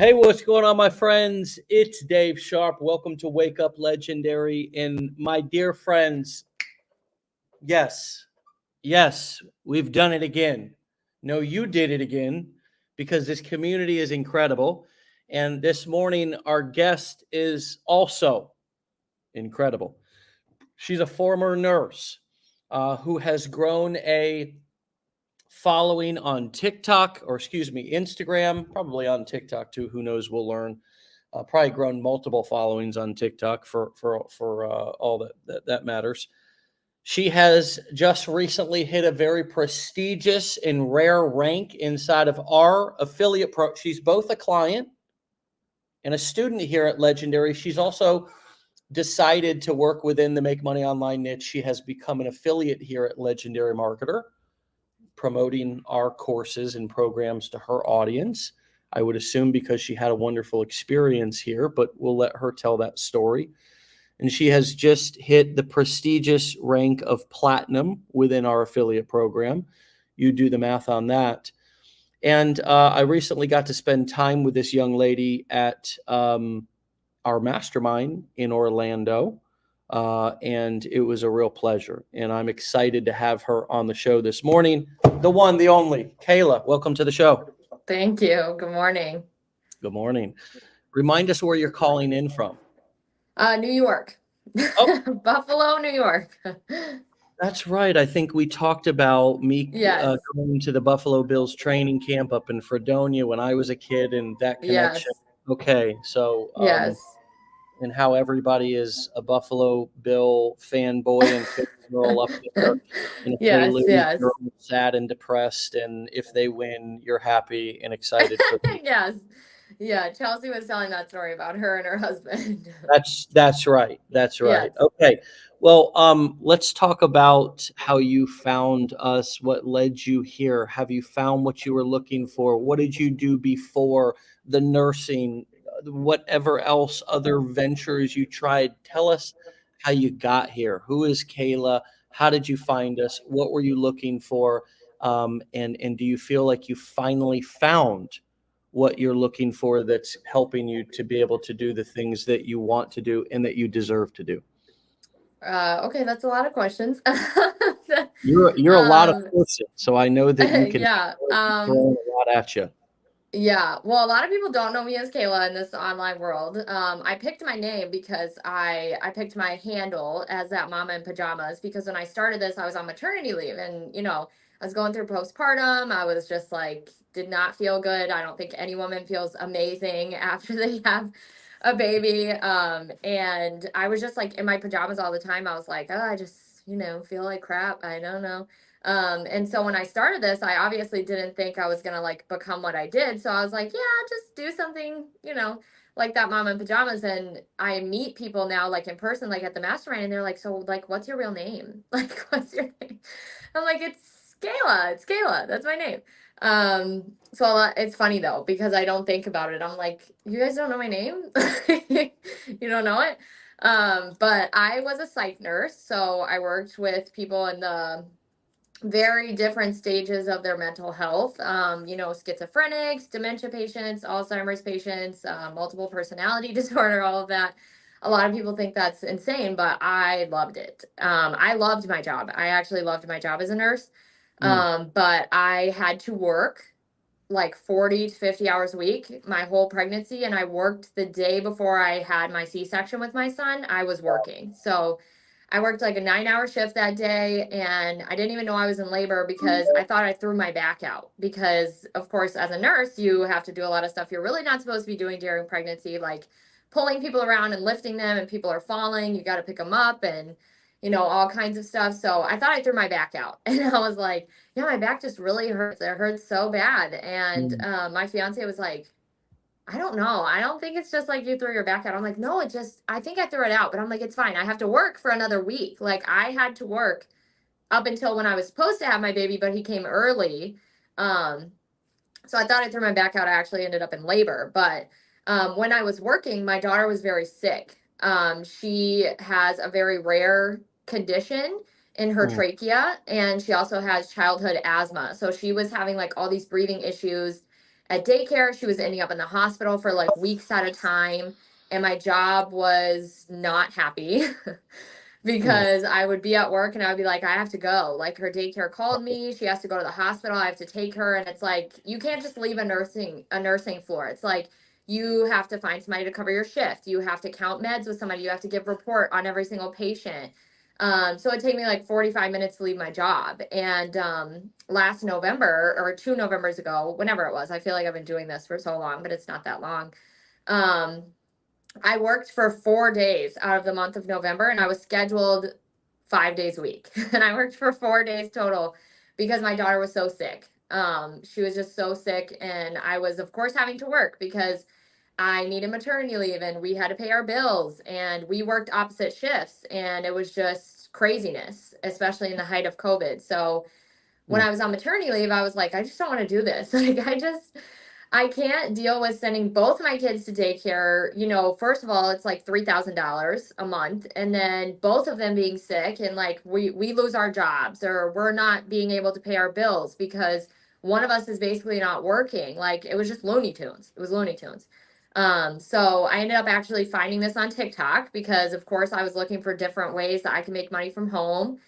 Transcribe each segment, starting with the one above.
Hey, what's going on, my friends? It's Dave Sharpe. Welcome to Wake Up Legendary. And my dear friends, yes, yes, we've done it again. No, you did it again because this community is incredible. And this morning, our guest is also incredible. She's a former nurse who has grown a following on TikTok, or excuse me, Instagram, probably on TikTok too. Who knows? We'll learn. Probably grown multiple followings on TikTok for all that matters. She has just recently hit a very prestigious and rare rank inside of our affiliate pro. She's both a client and a student here at Legendary. She's also decided to work within the Make Money Online niche. She has become an affiliate here at Legendary Marketer, promoting our courses and programs to her audience. I would assume because she had a wonderful experience here, but we'll let her tell that story. And she has just hit the prestigious rank of platinum within our affiliate program. You do the math on that. And I recently got to spend time with this young lady at our mastermind in Orlando. And it was a real pleasure. And I'm excited to have her on the show this morning. The one, the only, Kayla. Welcome to the show. Thank you. Good morning. Good morning. Remind us where you're calling in from. New York. Oh. Buffalo, New York. That's right. I think we talked about me Yes. going to the Buffalo Bills training camp up in Fredonia when I was a kid, and that connection. Yes. Okay, so Yes. and how everybody is a Buffalo Bill fanboy and fangirl up there. And if they Yes. lose, Yes. you're sad and depressed. And if they win, you're happy and excited for them. Yes. Yeah. Chelsea was telling that story about her and her husband. That's right. That's right. Yes. Okay. Well, let's talk about how you found us, what led you here. Have you found what you were looking for? What did you do before the nursing? Whatever else, other ventures you tried. Tell us how you got here. Who is Kayla? How did you find us? What were you looking for? And do you feel like you finally found what you're looking for that's helping you to be able to do the things that you want to do and that you deserve to do? Okay, that's a lot of questions. You're a lot of person, so I know that you can Yeah. throw a lot at you. Yeah, well, a lot of people don't know me as Kayla in this online world. I picked my name because I picked my handle as that mama in pajamas because when I started this, I was on maternity leave and I was going through postpartum. I was just like, did not feel good. I don't think any woman feels amazing after they have a baby. And I was just like in my pajamas all the time. I was like, oh, I just, feel like crap. I don't know. And so when I started this, I obviously didn't think I was gonna like become what I did. So I was like, yeah, just do something, like that mom in pajamas. And I meet people now like in person, like at the mastermind, and they're like, so like, what's your real name? Like, what's your name? I'm like, it's Kayla. It's Kayla. That's my name. So it's funny though, because I don't think about it. I'm like, you guys don't know my name? You don't know it? But I was a psych nurse. So I worked with people in the very different stages of their mental health. Schizophrenics, dementia patients, Alzheimer's patients, multiple personality disorder, all of that. A lot of people think that's insane, but I loved it. I loved my job. I actually loved my job as a nurse. But I had to work like 40 to 50 hours a week my whole pregnancy. And I worked the day before I had my C-section with my son. I was working. So I worked like a 9-hour shift that day and I didn't even know I was in labor because I thought I threw my back out because of course as a nurse you have to do a lot of stuff you're really not supposed to be doing during pregnancy, like pulling people around and lifting them, and people are falling, you got to pick them up and all kinds of stuff. So I thought I threw my back out and I was like, yeah, my back just really hurts. It hurts so bad. And my fiance was like, I don't know. I don't think it's just like you threw your back out. I'm like, no, I think I threw it out, but I'm like, it's fine. I have to work for another week. Like I had to work up until when I was supposed to have my baby, but he came early. So I thought I threw my back out. I actually ended up in labor. But when I was working, my daughter was very sick. She has a very rare condition in her trachea, and she also has childhood asthma. So she was having like all these breathing issues at daycare. She was ending up in the hospital for like weeks at a time. And my job was not happy Mm. because I would be at work and I would be like, I have to go. Like her daycare called me. She has to go to the hospital. I have to take her. And it's like, you can't just leave a nursing floor. It's like you have to find somebody to cover your shift. You have to count meds with somebody. You have to give report on every single patient. So it'd take me like 45 minutes to leave my job. And last November or 2 Novembers ago, whenever it was, I feel like I've been doing this for so long, but it's not that long. Um, I worked for 4 days out of the month of November and I was scheduled 5 days a week. And I worked for 4 days total because my daughter was so sick. She was just so sick. And I was, of course, having to work because I needed maternity leave and we had to pay our bills and we worked opposite shifts. And it was just craziness, especially in the height of COVID. So when Mm. I was on maternity leave, I was like, I just don't want to do this. Like, I can't deal with sending both my kids to daycare. First of all, it's like $3,000 a month, and then both of them being sick, and like we lose our jobs or we're not being able to pay our bills because one of us is basically not working. Like it was just Looney Tunes. It was Looney Tunes. So I ended up actually finding this on TikTok because, of course, I was looking for different ways that I can make money from home.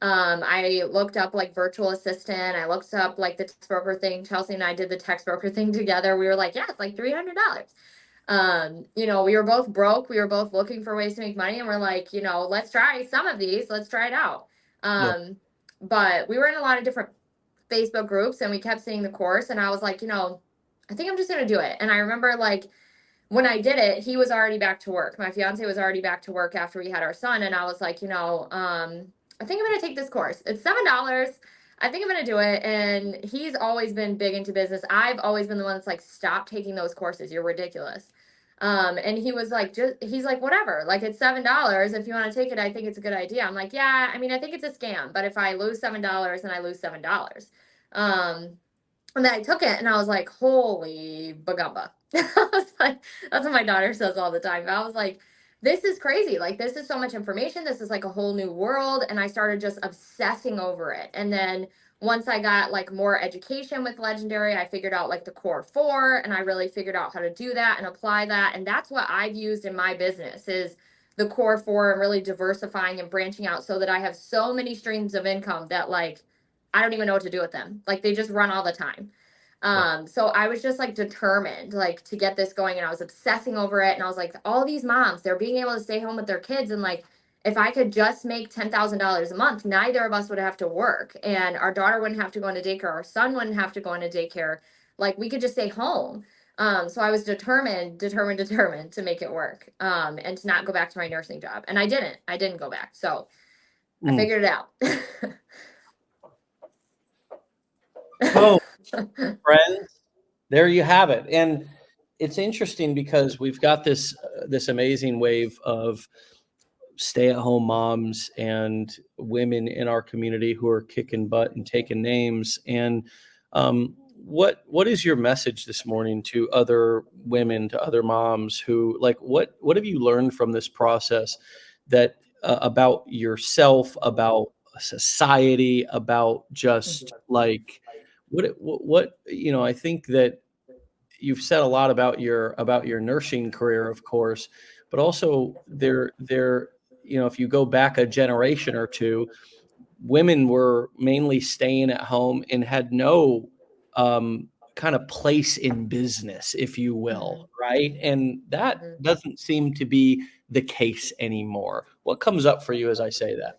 I looked up like virtual assistant. I looked up like the text broker thing. Chelsea and I did the text broker thing together. We were like, yeah, it's like $300. We were both broke. We were both looking for ways to make money. And we're like, let's try some of these. Let's try it out. Yeah. But we were in a lot of different Facebook groups and we kept seeing the course. And I was like, I think I'm just going to do it. And I remember like, when I did it, he was already back to work. My fiance was already back to work after we had our son. And I was like, I think I'm going to take this course. It's $7. I think I'm going to do it. And he's always been big into business. I've always been the one that's like, stop taking those courses. You're ridiculous. And he was like, he's like, whatever, like it's $7. If you want to take it, I think it's a good idea. I'm like, yeah, I mean, I think it's a scam, but if I lose $7, then I lose $7. Um, and then I took it and I was like, holy bagumba. I was like, that's what my daughter says all the time. I was like, this is crazy. Like, this is so much information. This is like a whole new world. And I started just obsessing over it. And then once I got like more education with Legendary, I figured out like the core four and I really figured out how to do that and apply that. And that's what I've used in my business is the core four and really diversifying and branching out so that I have so many streams of income that like I don't even know what to do with them. Like they just run all the time. Yeah. So I was just like determined like to get this going and I was obsessing over it. And I was like, all these moms, they're being able to stay home with their kids. And like, if I could just make $10,000 a month, neither of us would have to work and our daughter wouldn't have to go into daycare. Our son wouldn't have to go into daycare. Like we could just stay home. So I was determined to make it work. And to not go back to my nursing job. And I didn't go back. So I Mm. figured it out. Oh, friends, there you have it. And it's interesting because we've got this amazing wave of stay-at-home moms and women in our community who are kicking butt and taking names. And what is your message this morning to other women, to other moms who like what have you learned from this process that about yourself, about society, about just like I think that you've said a lot about your nursing career, of course, but also if you go back a generation or two, women were mainly staying at home and had no kind of place in business, if you will, Mhm, right? And that mhm. doesn't seem to be the case anymore. What comes up for you as I say that?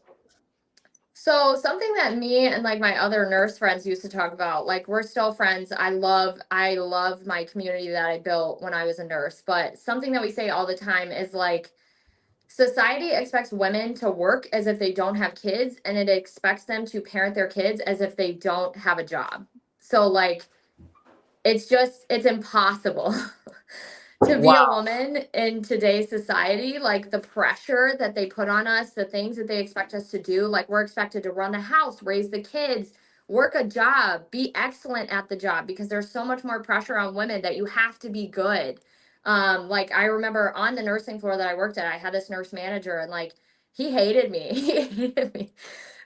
So something that me and like my other nurse friends used to talk about, like we're still friends. I love my community that I built when I was a nurse, but something that we say all the time is like society expects women to work as if they don't have kids and it expects them to parent their kids as if they don't have a job. So like it's impossible to be a Wow. woman in today's society. Like the pressure that they put on us, the things that they expect us to do, like we're expected to run the house, raise the kids, work a job, be excellent at the job because there's so much more pressure on women that you have to be good. Like I remember on the nursing floor that I worked at, I had this nurse manager and like he hated me. He hated me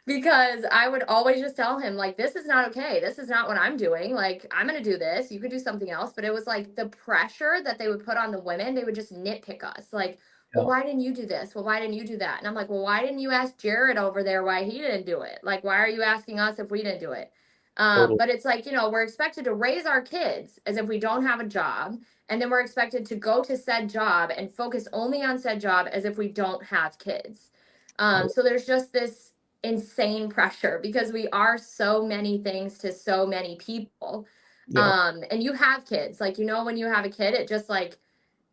because I would always just tell him, like, this is not okay. This is not what I'm doing. Like, I'm going to do this. You could do something else. But it was like the pressure that they would put on the women, they would just nitpick us. Like, well, Yeah, why didn't you do this? Well, why didn't you do that? And I'm like, well, why didn't you ask Jared over there why he didn't do it? Like, why are you asking us if we didn't do it? totally. But it's like, we're expected to raise our kids as if we don't have a job. And then we're expected to go to said job and focus only on said job as if we don't have kids. So there's just this insane pressure because we are so many things to so many people. Yeah, And you have kids, like, when you have a kid, it just like,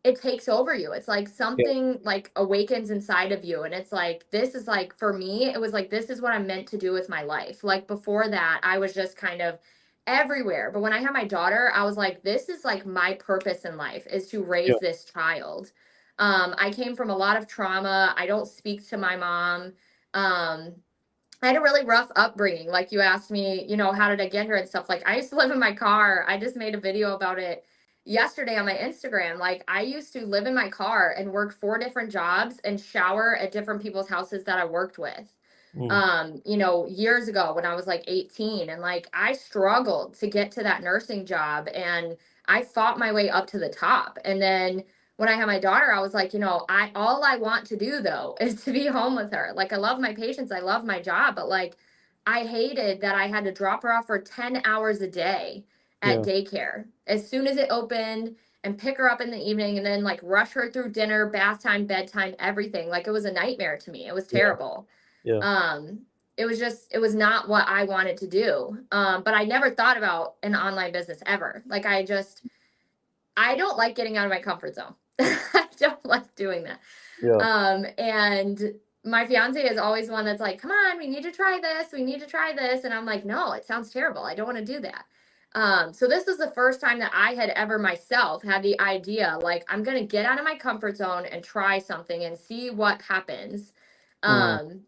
it takes over you. It's like yeah, something like awakens inside of you. And it's like, this is like, for me, it was like, this is what I'm meant to do with my life. Like before that, I was just kind of everywhere. But when I had my daughter, I was like, this is like my purpose in life is to yeah, raise this child. I came from a lot of trauma. I don't speak to my mom. Um, I had a really rough upbringing. Like you asked me, how did I get here and stuff. Like I used to live in my car. I just made a video about it yesterday on my Instagram. Like I used to live in my car and work 4 different jobs and shower at different people's houses that I worked with. mm, Years ago when I was like 18, and like I struggled to get to that nursing job and I fought my way up to the top. And then when I had my daughter, I was like, I all I want to do though is to be home with her. Like I love my patients, I love my job, but like I hated that I had to drop her off for 10 hours a day at yeah, daycare as soon as it opened and pick her up in the evening and then like rush her through dinner, bath time, bedtime, everything. Like it was a nightmare to me. It was yeah, terrible. yeah, um it was not what I wanted to do. But I never thought about an online business ever. Like I don't like getting out of my comfort zone. I don't like doing that. yeah. And my fiance is always one that's like, come on, we need to try this, we need to try this. And I'm like, no, it sounds terrible, I don't want to do that. So this was the first time that I had ever myself had the idea, like, I'm gonna get out of my comfort zone and try something and see what happens. Mm, um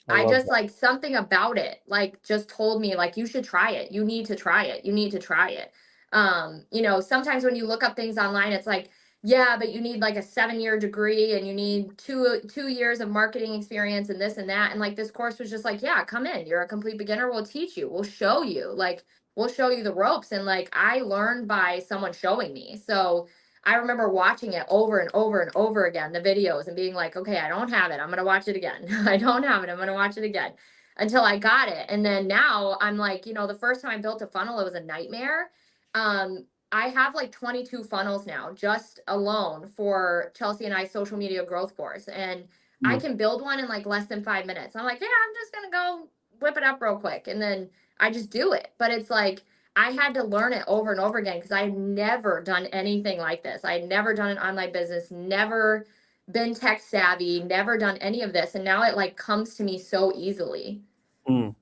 I I love just that. like something about it, like just told me like you should try it. You need to try it. You need to try it. Sometimes when you look up things online, it's like, yeah, but you need like a 7-year degree and you need two years of marketing experience and this and that. And like this course was just like, yeah, come in. You're a complete beginner. We'll teach you. We'll show you. Like we'll show you the ropes. And like I learned by someone showing me. So I remember watching it over and over and over again, the videos, and being like, okay, I don't have it. I'm going to watch it again. I don't have it. I'm going to watch it again until I got it. And then now I'm like, the first time I built a funnel, it was a nightmare. I have like 22 funnels now, just alone for Chelsea and I social media growth course. And I Mm, can build one in like less than 5 minutes. I'm like, yeah, I'm just going to go whip it up real quick. And then I just do it. But it's like, I had to learn it over and over again because I had never done anything like this. I had never done an online business, never been tech savvy, never done any of this. And now it like comes to me so easily. mm.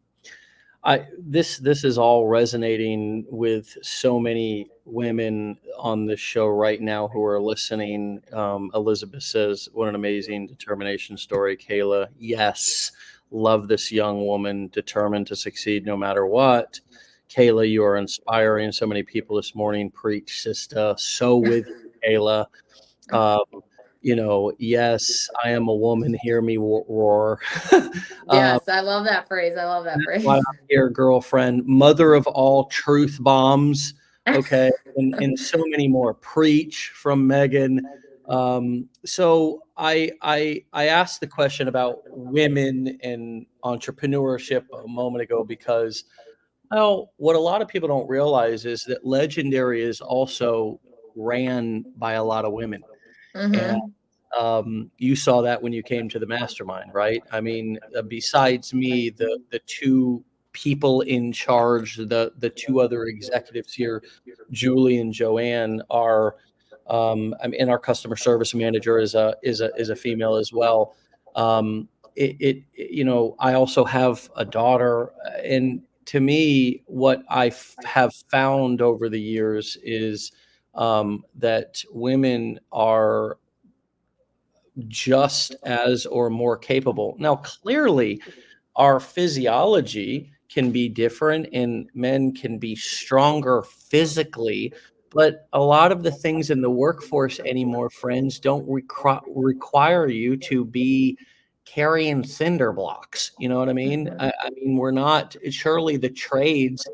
This is all resonating with so many women on this show right now who are listening. Elizabeth says, "What an amazing determination story, Kayla." Yes, love this young woman determined to succeed no matter what. Kayla, you are inspiring so many people this morning. Preach, sister. So with you, Kayla. Um, yes, I am a woman. Hear me roar. um, Yes, I love that phrase. I love that that's why phrase. I'm here, girlfriend. Mother of all truth bombs. Okay. And so many more. Preach from Megan. So I asked the question about women and entrepreneurship a moment ago because, well, what a lot of people don't realize is that Legendary is also ran by a lot of women. And Mm-hmm. you saw that when you came to the mastermind, right? I mean, besides me, the two people in charge, the two other executives here, Julie and Joanne, are. I mean, and our customer service manager is a female as well. I also have a daughter, and to me, what have found over the years is that women are just as or more capable. Now, clearly, our physiology can be different and men can be stronger physically, but a lot of the things in the workforce anymore, friends, don't require you to be carrying cinder blocks. You know what I mean? I mean, we're not, surely the trades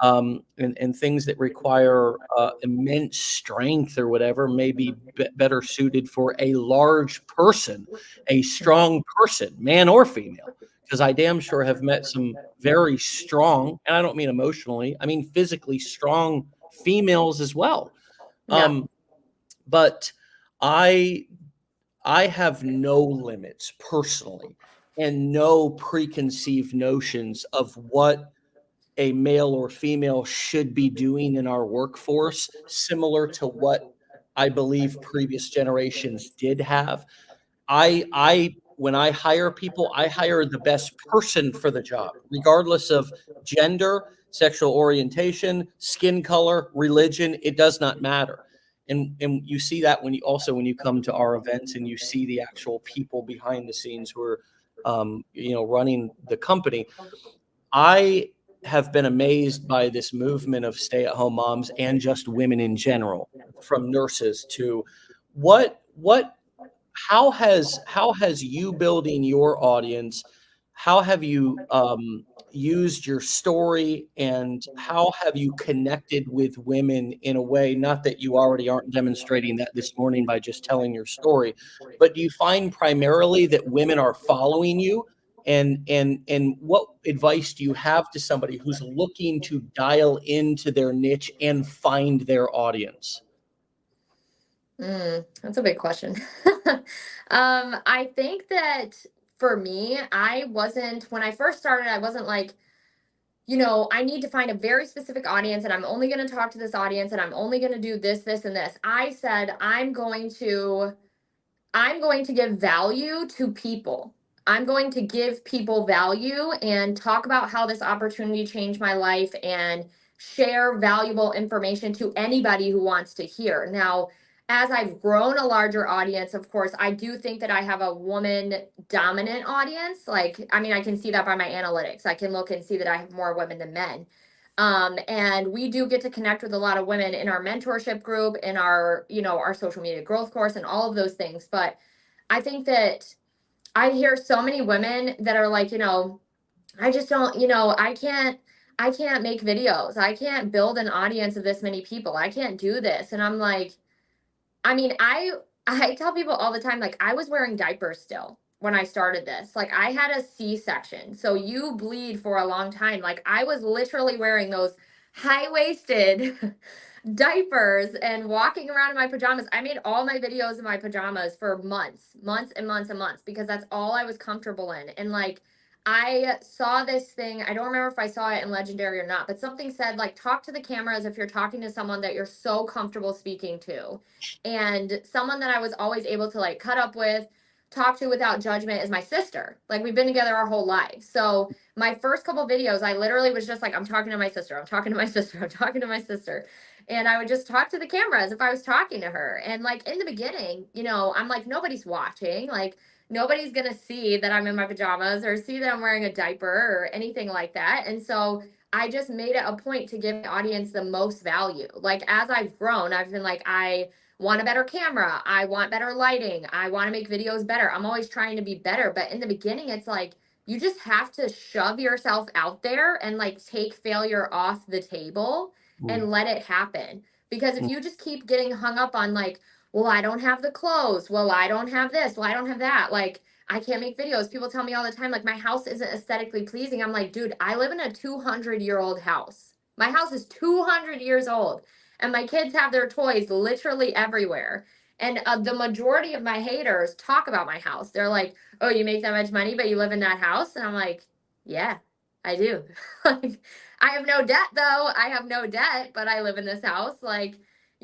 and things that require immense strength or whatever may be better suited for a large person, a strong person, man or female. Because I damn sure have met some very strong, and I don't mean emotionally, I mean physically strong females as well. Yeah. But I I have no limits personally and no preconceived notions of what a male or female should be doing in our workforce, similar to what I believe previous generations did have. I when I hire people, I hire the best person for the job, regardless of gender, sexual orientation, skin color, religion, it does not matter. And you see that when you also when you come to our events and you see the actual people behind the scenes who are running the company. I have been amazed by this movement of stay-at-home moms and just women in general, from nurses to what how has you building your audience, how have you used your story, and how have you connected with women in a way, not that you already aren't demonstrating that this morning by just telling your story, but do you find primarily that women are following you, and what advice do you have to somebody who's looking to dial into their niche and find their audience? That's a big question. I think that for me, I wasn't, when I first started, I wasn't like, I need to find a very specific audience and I'm only going to talk to this audience and I'm only going to do this, this, and this. I said, I'm going to give value to people. I'm going to give people value and talk about how this opportunity changed my life and share valuable information to anybody who wants to hear. Now, as I've grown a larger audience, of course, I do think that I have a woman dominant audience. Like, I mean, I can see that by my analytics. I can look and see that I have more women than men. And we do get to connect with a lot of women in our mentorship group, in our social media growth course, and all of those things. But I think that I hear so many women that are like, I just don't, I can't make videos. I can't build an audience of this many people. I can't do this. And I'm like, I mean, I tell people all the time, like, I was wearing diapers still when I started this. Like, I had a C-section. So you bleed for a long time. Like, I was literally wearing those high-waisted diapers and walking around in my pajamas. I made all my videos in my pajamas for months, months and months and months, because that's all I was comfortable in. And like, I saw this thing, I don't remember if I saw it in Legendary or not, but something said, like, talk to the camera as if you're talking to someone that you're so comfortable speaking to. And someone that I was always able to like cut up with, talk to without judgment is my sister. Like, we've been together our whole life. So my first couple videos, I literally was just like, I'm talking to my sister, I'm talking to my sister, I'm talking to my sister. And I would just talk to the camera as if I was talking to her. And like, in the beginning, I'm like, nobody's watching. Like, nobody's going to see that I'm in my pajamas or see that I'm wearing a diaper or anything like that. And so I just made it a point to give the audience the most value. Like, as I've grown, I've been like, I want a better camera. I want better lighting. I want to make videos better. I'm always trying to be better. But in the beginning, it's like, you just have to shove yourself out there and like take failure off the table Mm, and let it happen. Because if mm, you just keep getting hung up on like, well, I don't have the clothes. Well, I don't have this. Well, I don't have that. Like, I can't make videos. People tell me all the time, like, my house isn't aesthetically pleasing. I'm like, dude, I live in a 200-year-old house. My house is 200 years old, and my kids have their toys literally everywhere. And the majority of my haters talk about my house. They're like, oh, you make that much money, but you live in that house? And I'm like, yeah, I do. Like, I have no debt though. I have no debt, but I live in this house. Like,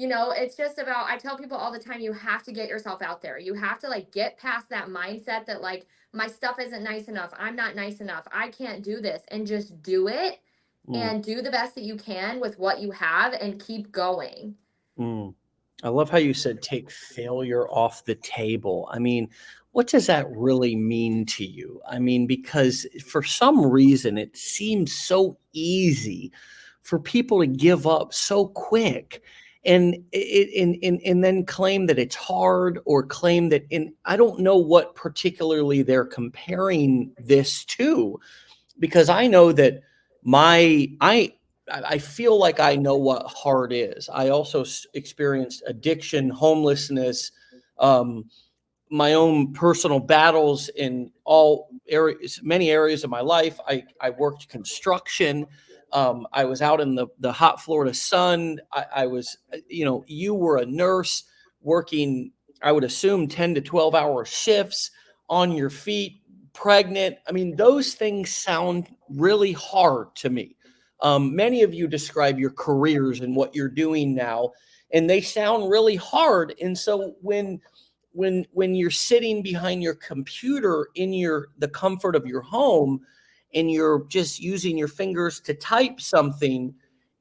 it's just about, I tell people all the time, you have to get yourself out there. You have to like get past that mindset that like, my stuff isn't nice enough. I'm not nice enough. I can't do this, and just do it mm, and do the best that you can with what you have and keep going. mm. I love how you said take failure off the table. I mean, what does that really mean to you? I mean, because for some reason it seems so easy for people to give up so quick. and then claim that it's hard, or claim that, and I don't know what particularly they're comparing this to, because I know that my I feel like I know what hard is. I also experienced addiction, homelessness, um, my own personal battles in all areas, many areas of my life. I worked construction. I was out in the hot Florida sun. I was, you were a nurse working, I would assume 10 to 12 hour shifts, on your feet, pregnant. I mean, those things sound really hard to me. Many of you describe your careers and what you're doing now, and they sound really hard. And so when you're sitting behind your computer in the comfort of your home, and you're just using your fingers to type something,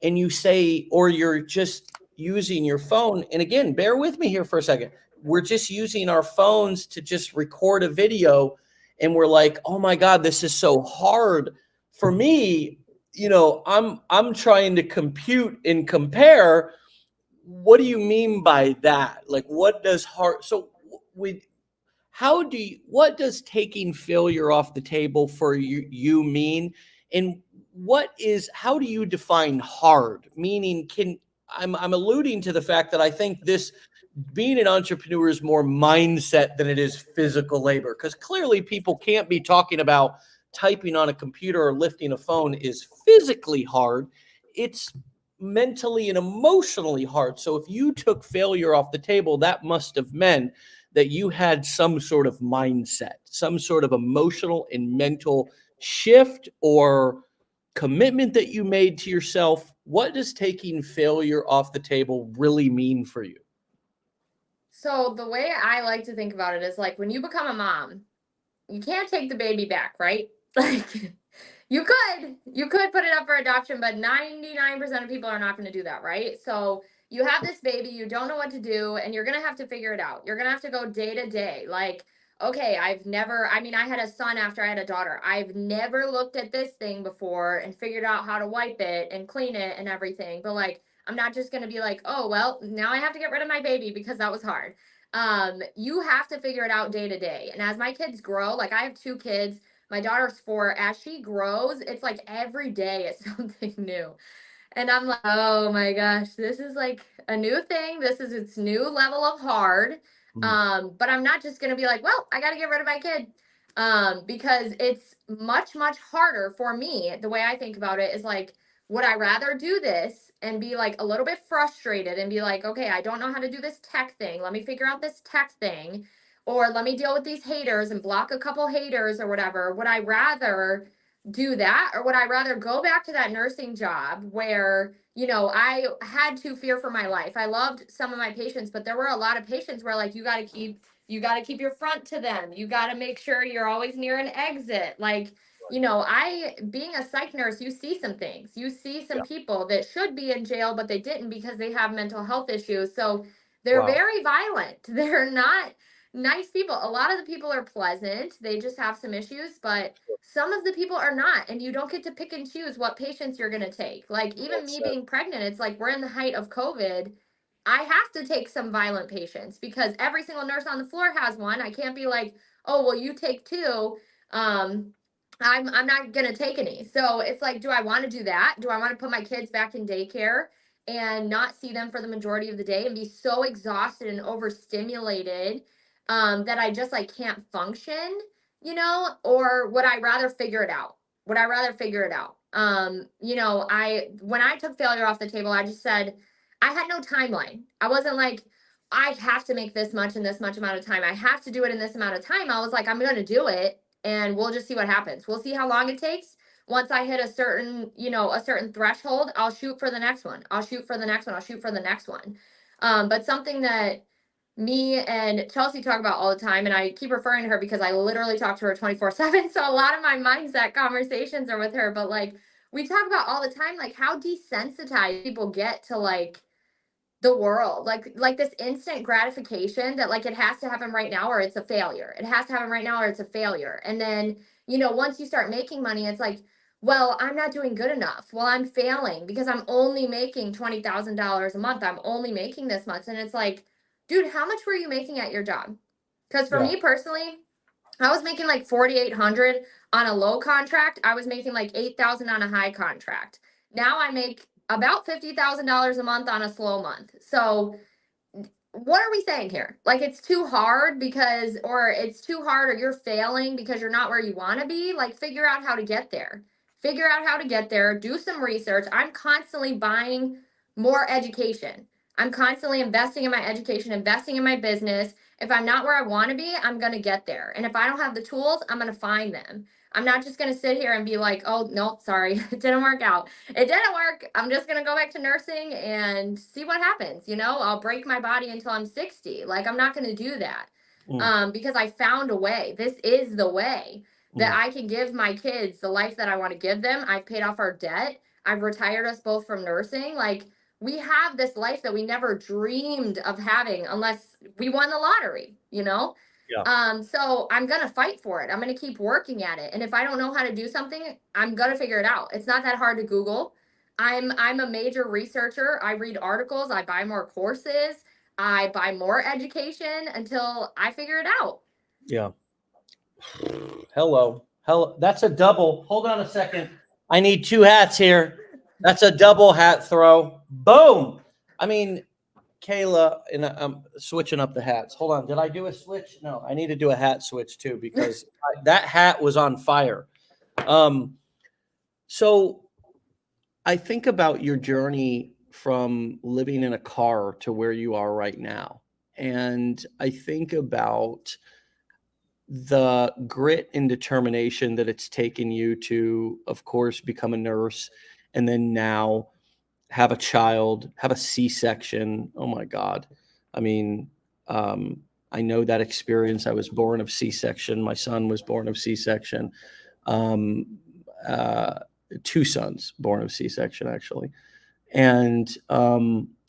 and you say, or you're just using your phone, and again, bear with me here for a second, we're just using our phones to just record a video, and we're like, oh my god, this is so hard for me. I'm trying to compute and compare. What do you mean by that? Like, what does hard, so we how do you, what does taking failure off the table for you mean? And how do you define hard? Meaning, I'm alluding to the fact that I think this, being an entrepreneur, is more mindset than it is physical labor, because clearly people can't be talking about typing on a computer or lifting a phone is physically hard. It's mentally and emotionally hard. So if you took failure off the table, that must have meant that you had some sort of mindset, some sort of emotional and mental shift or commitment that you made to yourself. What does taking failure off the table really mean for you? So the way I like to think about it is like when you become a mom, you can't take the baby back, right? Like you could put it up for adoption, but 99% of people are not going to do that, right? So you have this baby, you don't know what to do, and you're going to have to figure it out. You're going to have to go day to day. Like, okay, I mean, I had a son after I had a daughter. I've never looked at this thing before and figured out how to wipe it and clean it and everything. But like, I'm not just going to be like, oh, well, now I have to get rid of my baby because that was hard. You have to figure it out day to day. And as my kids grow, like I have 2 kids, my daughter's 4. As she grows, it's like every day is something new. And I'm like, oh my gosh, this is like a new thing. This is its new level of hard. But I'm not just gonna be like, well, I gotta get rid of my kid. Because it's much, much harder for me. The way I think about it is like, would I rather do this and be like a little bit frustrated and be like, okay, I don't know how to do this tech thing. Let me figure out this tech thing. Or let me deal with these haters and block a couple haters or whatever. Would I rather do that, or would I rather go back to that nursing job where, I had to fear for my life? I loved some of my patients, but there were a lot of patients where like you got to keep your front to them. You got to make sure you're always near an exit. Like, I being a psych nurse, you see some things. You see some Yeah. people that should be in jail but they didn't because they have mental health issues. So they're Wow. very violent. They're not nice people. A lot of the people are pleasant. They just have some issues, but some of the people are not, and you don't get to pick and choose what patients you're going to take. Like even me being pregnant, it's like we're in the height of COVID. I have to take some violent patients because every single nurse on the floor has one. I can't be like, oh well, you take 2. um I'm not going to take any. So it's like, do I want to do that? Do I want to put my kids back in daycare and not see them for the majority of the day and be so exhausted and overstimulated that I just like can't function, or would I rather figure it out? Would I rather figure it out? I when I took failure off the table, I just said I had no timeline. I wasn't like I have to make this much in this much amount of time. I have to do it in this amount of time. I was like, I'm going to do it and we'll just see what happens. We'll see how long it takes. Once I hit a certain threshold, I'll shoot for the next one. I'll shoot for the next one. I'll shoot for the next one. But something that me and Chelsea talk about all the time, and I keep referring to her because I literally talk to her 24/7. So a lot of my mindset conversations are with her. But like we talk about all the time, like how desensitized people get to like the world, like this instant gratification that like it has to happen right now or it's a failure. It has to happen right now or it's a failure. And then once you start making money, it's like, well, I'm not doing good enough. Well, I'm failing because I'm only making $20,000 a month. I'm only making this much. And it's like, dude, how much were you making at your job? Because for Yeah. me personally, I was making like 4,800 on a low contract. I was making like 8,000 on a high contract. Now I make about $50,000 a month on a slow month. So what are we saying here? Like it's too hard because, or it's too hard, or you're failing because you're not where you want to be. Like figure out how to get there. Figure out how to get there. Do some research. I'm constantly buying more education. I'm constantly investing in my education, investing in my business. If I'm not where I want to be, I'm going to get there. And if I don't have the tools, I'm going to find them. I'm not just going to sit here and be like, oh, no, sorry, it didn't work out. It didn't work. I'm just going to go back to nursing and see what happens. You know, I'll break my body until I'm 60. Like, I'm not going to do that Mm, because I found a way. This is the way that mm, I can give my kids the life that I want to give them. I've paid off our debt. I've retired us both from nursing. Like, we have this life that we never dreamed of having unless we won the lottery, you know? yeah. So I'm gonna fight for it. I'm gonna keep working at it. And if I don't know how to do something, I'm gonna figure it out. It's not that hard to Google. I'm a major researcher. I read articles, I buy more courses, I buy more education until I figure it out. Yeah. Hello. Hello. That's a double. Hold on a second. I need two hats here. That's a double hat throw. Boom. I mean, Kayla, and I'm switching up the hats. Hold on. Did I do a switch? No, I need to do a hat switch too because that hat was on fire. Um, so I think about your journey from living in a car to where you are right now. And I think about the grit and determination that it's taken you to, of course, become a nurse and then now have a child, have a C-section. Oh my God. I mean, um, I know that experience. I was born of C-section. My son was born of C-section. Um, uh, two sons born of C-section, actually. And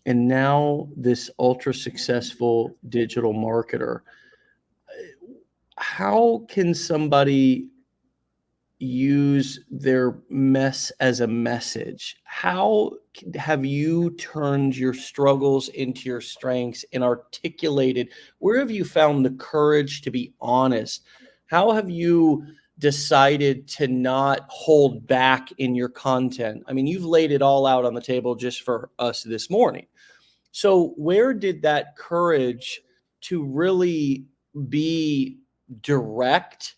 now this ultra successful digital marketer. How can somebody use their mess as a message? How have you turned your struggles into your strengths and articulated? Where have you found the courage to be honest? How have you decided to not hold back in your content? I mean, you've laid it all out on the table just for us this morning. So, where did that courage to really be direct,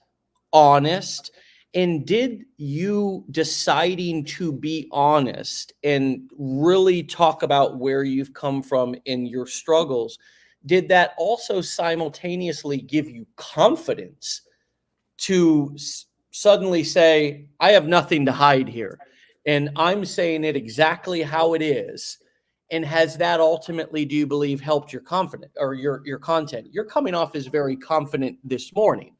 honest, and did you deciding to be honest and really talk about where you've come from in your struggles, did that also simultaneously give you confidence to suddenly say, I have nothing to hide here and I'm saying it exactly how it is? And has that ultimately, do you believe, helped your confidence or your content? You're coming off as very confident this morning.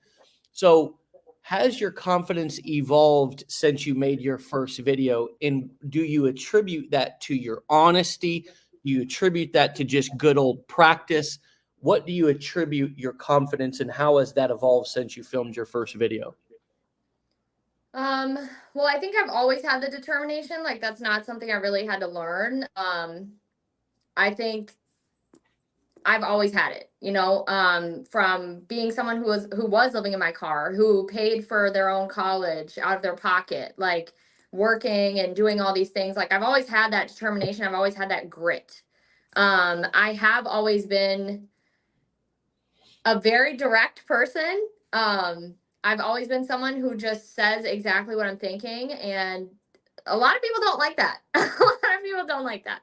So has your confidence evolved since you made your first video? And do you attribute that to your honesty? Do you attribute that to just good old practice? What do you attribute your confidence and how has that evolved since you filmed your first video? Um, well, I think I've always had the determination. Like that's not something I really had to learn. I think I've always had it, you know, from being someone who was living in my car, who paid for their own college out of their pocket, like working and doing all these things. Like I've always had that determination. I've always had that grit. I have always been a very direct person. I've always been someone who just says exactly what I'm thinking, and a lot of people don't like that. A lot of people don't like that.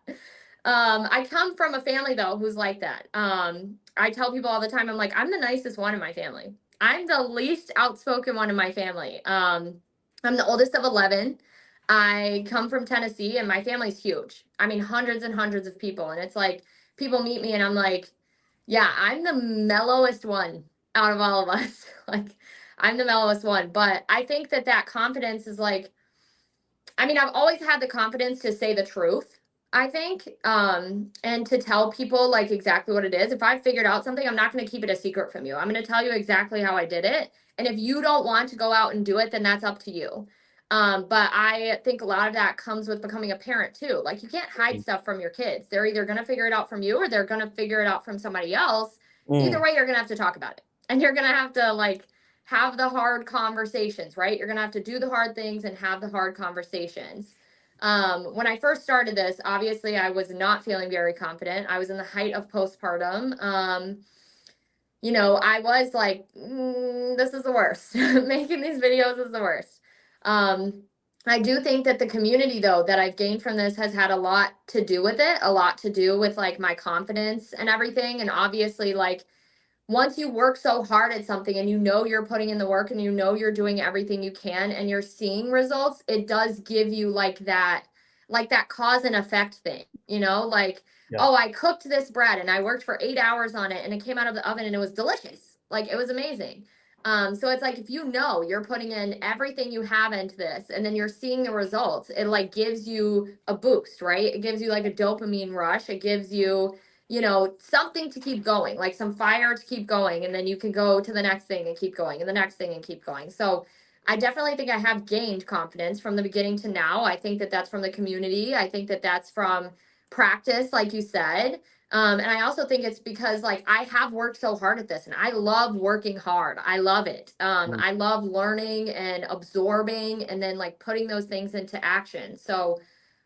I come from a family though who's like that. I tell people all the time, I'm like, I'm the nicest one in my family. I'm the least outspoken one in my family. I'm the oldest of 11. I come from Tennessee and my family's huge. I mean, hundreds and hundreds of people. And it's like people meet me and I'm like, yeah, I'm the mellowest one out of all of us. Like, I'm the mellowest one. But I think that that confidence is like, I mean, I've always had the confidence to say the truth, I think, and to tell people like exactly what it is. If I figured out something, I'm not going to keep it a secret from you. I'm going to tell you exactly how I did it. And if you don't want to go out and do it, then that's up to you. But I think a lot of that comes with becoming a parent too. Like you can't hide stuff from your kids. They're either going to figure it out from you or they're going to figure it out from somebody else. Either Mm, way, you're going to have to talk about it. And you're going to have to like have the hard conversations, right? You're going to have to do the hard things and have the hard conversations. When I first started this, obviously I was not feeling very confident. I was in the height of postpartum. I was like, this is the worst. Making these videos is the worst. Um, I do think that the community, though, that I've gained from this has had a lot to do with it, a lot to do with like my confidence and everything. And obviously, like, once you work so hard at something and you know you're putting in the work and you know you're doing everything you can and you're seeing results, it does give you like that cause and effect thing, like, yeah. oh, I cooked this bread and I worked for 8 hours on it and it came out of the oven and it was delicious. Like it was amazing. So it's like if you know you're putting in everything you have into this and then you're seeing the results, it like gives you a boost, right? It gives you like a dopamine rush. It gives you something to keep going, like some fire to keep going. And then you can go to the next thing and keep going and the next thing and keep going. So I definitely think I have gained confidence from the beginning to now. I think that that's from the community. I think that that's from practice, like you said. And I also think it's because like I have worked so hard at this and I love working hard. I love it. Mm, I love learning and absorbing and then like putting those things into action. So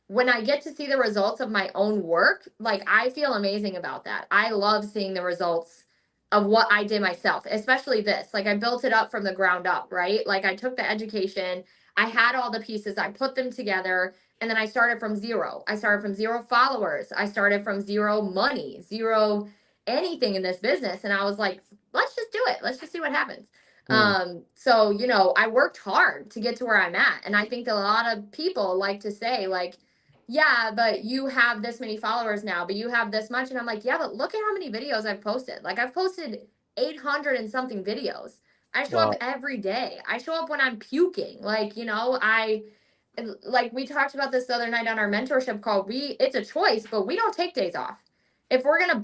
when I get to see the results of my own work, like I feel amazing about that. I love seeing the results of what I did myself, especially this. Like I built it up from the ground up, right? Like I took the education, I had all the pieces, I put them together, and then I started from zero. I started from 0 followers. I started from zero money, zero anything in this business. And I was like, let's just do it. Let's just see what happens. mm, So, I worked hard to get to where I'm at. And I think that a lot of people like to say, like, yeah, but you have this many followers now, but you have this much. And I'm like, yeah, but look at how many videos I've posted. Like, I've posted 800 and something videos. I show up wow. every day. I show up when I'm puking. Like, like we talked about this the other night on our mentorship call. It's a choice, but we don't take days off. If we're gonna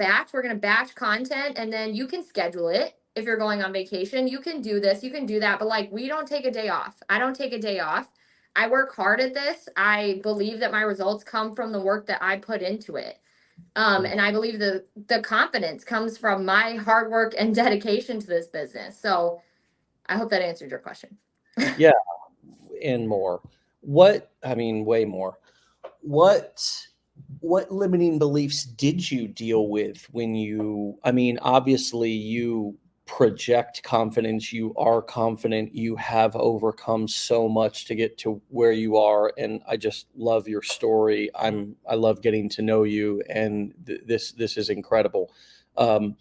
batch content and then you can schedule it. If you're going on vacation, you can do this, you can do that, but like we don't take a day off. I don't take a day off. I work hard at this. I believe that my results come from the work that I put into it. Mm, And I believe the confidence comes from my hard work and dedication to this business. So I hope that answered your question. yeah, and more. Way more. What what limiting beliefs did you deal with when obviously you project confidence, you are confident, you have overcome so much to get to where you are, and I just love your story. I love getting to know you, and this is incredible. Um,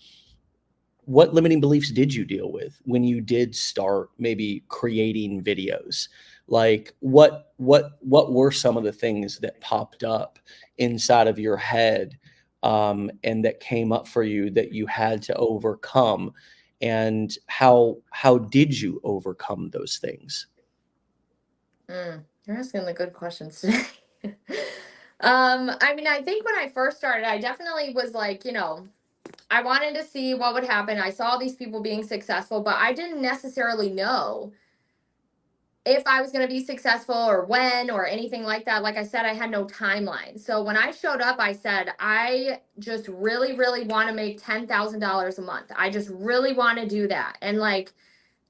what limiting beliefs did you deal with when you did start maybe creating videos? Like what were some of the things that popped up inside of your head, and that came up for you that you had to overcome, and how did you overcome those things? You're asking the good questions today. I think when I first started, I definitely was like, I wanted to see what would happen. I saw these people being successful, but I didn't necessarily know if I was going to be successful or when or anything like that. Like I said, I had no timeline. So when I showed up, I said, I just really, really want to make $10,000 a month. I just really want to do that. And like,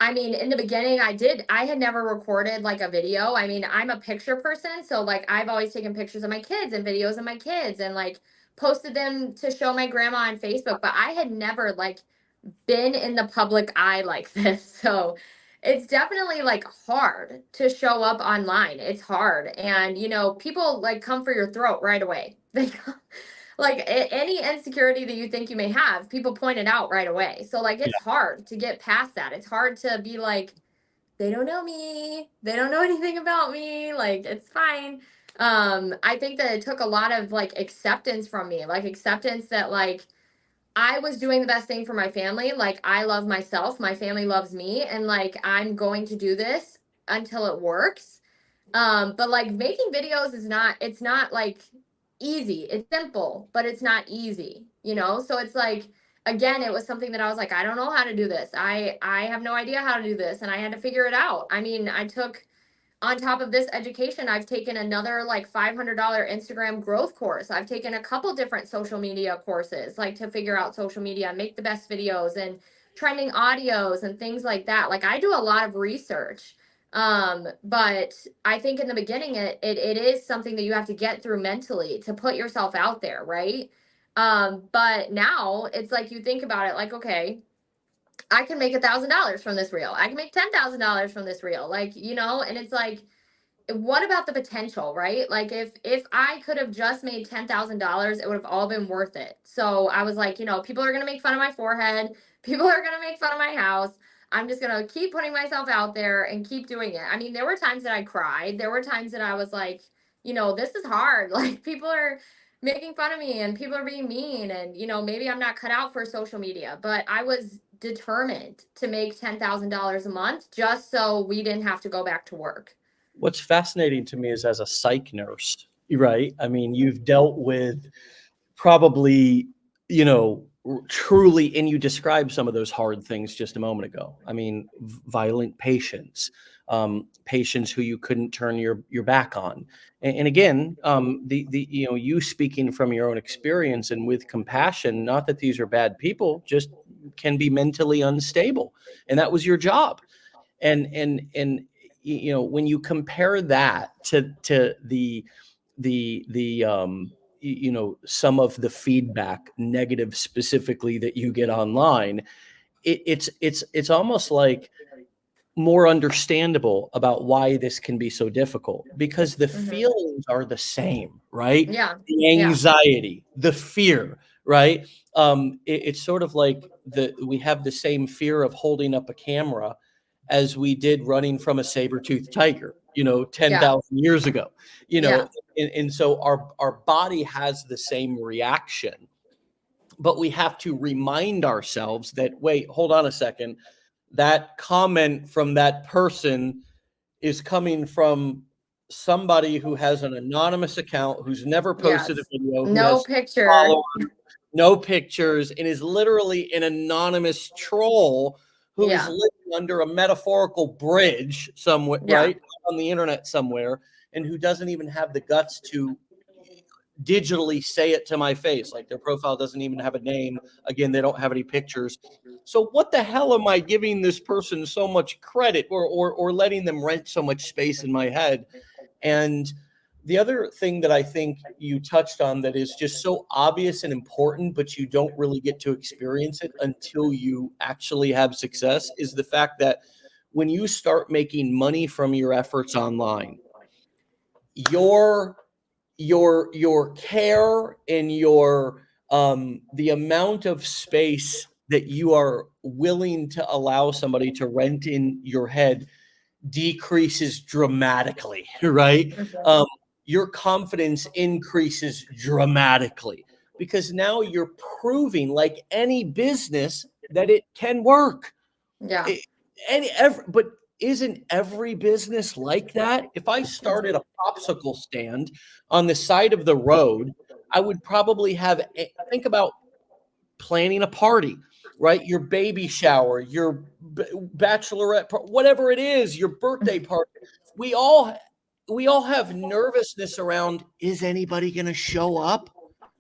in the beginning, I had never recorded like a video. I'm a picture person. So like, I've always taken pictures of my kids and videos of my kids and like posted them to show my grandma on Facebook. But I had never like been in the public eye like this. So it's definitely like hard to show up online. It's hard. And, people like come for your throat right away. They like any insecurity that you think you may have, people point it out right away. So like Yeah. it's hard to get past that. It's hard to be like, they don't know me. They don't know anything about me. Like it's fine. I think that it took a lot of like acceptance from me, like acceptance that like I was doing the best thing for my family. Like I love myself, my family loves me, and like I'm going to do this until it works. But like making videos it's not like easy. It's simple, but it's not easy. So it's like again, it was something that I was like, I don't know how to do this. I have no idea how to do this, and I had to figure it out. I took on top of this education, I've taken another like $500 Instagram growth course. I've taken a couple different social media courses, like to figure out social media, make the best videos and trending audios and things like that. Like I do a lot of research. But I think in the beginning, it is something that you have to get through mentally to put yourself out there, right? But now it's like you think about it like, okay, I can make $1,000 from this reel. I can make $10,000 from this reel. Like, you know, and it's like, what about the potential, right? Like if I could have just made $10,000, it would have all been worth it. So I was like, you know, people are gonna make fun of my forehead. People are gonna make fun of my house. I'm just gonna keep putting myself out there and keep doing it. I mean, there were times that I cried. There were times that I was like, you know, this is hard. Like people are making fun of me and people are being mean and you know, maybe I'm not cut out for social media, but I was determined to make $10,000 a month just so we didn't have to go back to work. What's fascinating to me is as a psych nurse, right? I mean, you've dealt with probably, you know, truly, and you described some of those hard things just a moment ago. I mean, violent patients, patients who you couldn't turn your back on. And again, the you know, you speaking from your own experience and with compassion, not that these are bad people, just can be mentally unstable. And that was your job. And you know, when you compare that to the you know, some of the feedback, negative specifically, that you get online, it's almost like more understandable about why this can be so difficult, because the Mm-hmm. feelings are the same, right? Yeah. The Yeah. anxiety, the fear, right? It's sort of like we have the same fear of holding up a camera as we did running from a saber-toothed tiger, you know, Yeah. 10,000 years ago, you know. Yeah. And so our body has the same reaction, but we have to remind ourselves that, wait, hold on a second, that comment from that person is coming from somebody who has an anonymous account, who's never posted a Yes. video, who No has picture. followers, no pictures, and is literally an anonymous troll who is Yeah. living under a metaphorical bridge somewhere, Yeah. right, on the internet somewhere, and who doesn't even have the guts to digitally say it to my face. Like their profile doesn't even have a name. Again, they don't have any pictures. So what the hell am I giving this person so much credit, or letting them rent so much space in my head? And the other thing that I think you touched on that is just so obvious and important, but you don't really get to experience it until you actually have success, is the fact that when you start making money from your efforts online, your your care and your the amount of space that you are willing to allow somebody to rent in your head decreases dramatically, right? Mhm. um, your confidence increases dramatically, because now you're proving, like any business, that it can work. Yeah. It, but isn't every business like that? If I started a popsicle stand on the side of the road, I would probably have think about planning a party, right? Your baby shower, your bachelorette, whatever it is, your birthday party. We all we all have nervousness around, is anybody going to show up,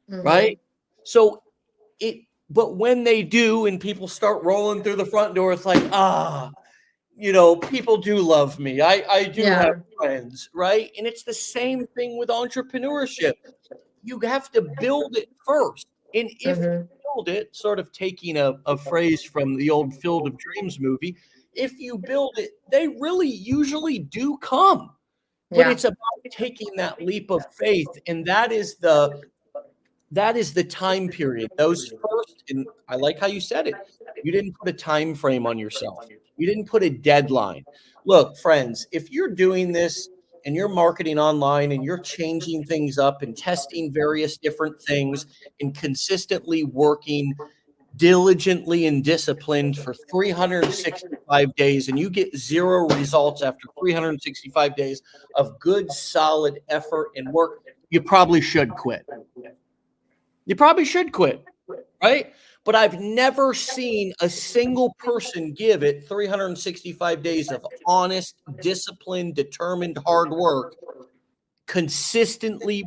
right? Mhm. So it but when they do and people start rolling through the front door, it's like, you know, people do love me. I do have Yeah. friends, right? And it's the same thing with entrepreneurship. You have to build it first. And if you Mhm. build it, sort of taking a phrase from the old Field of Dreams movie, if you build it, they really usually do come. But Yeah. it's about taking that leap of faith. And that is the time period. Those first, and I like how you said it. You didn't put a time frame on yourself. You didn't put a deadline. Look, friends, if you're doing this and you're marketing online and you're changing things up and testing various different things and consistently working diligently and disciplined for 365 days, and you get zero results after 365 days of good, solid effort and work, you probably should quit. You probably should quit, right? But I've never seen a single person give it 365 days of honest, disciplined, determined hard work, consistently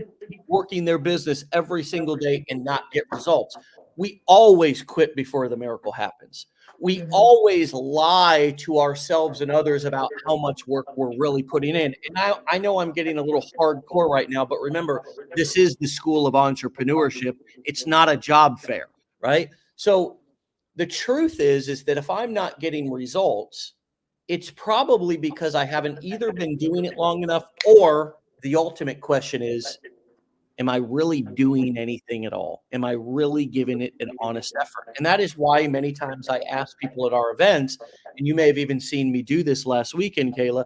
working their business every single day and not get results. We always quit before the miracle happens. We always lie to ourselves and others about how much work we're really putting in. And I know I'm getting a little hardcore right now, but remember, this is the school of entrepreneurship. It's not a job fair, right? So the truth is that if I'm not getting results, it's probably because I haven't either been doing it long enough, or the ultimate question is, am I really doing anything at all? Am I really giving it an honest effort? And that is why many times I ask people at our events, and you may have even seen me do this last weekend, Kayla,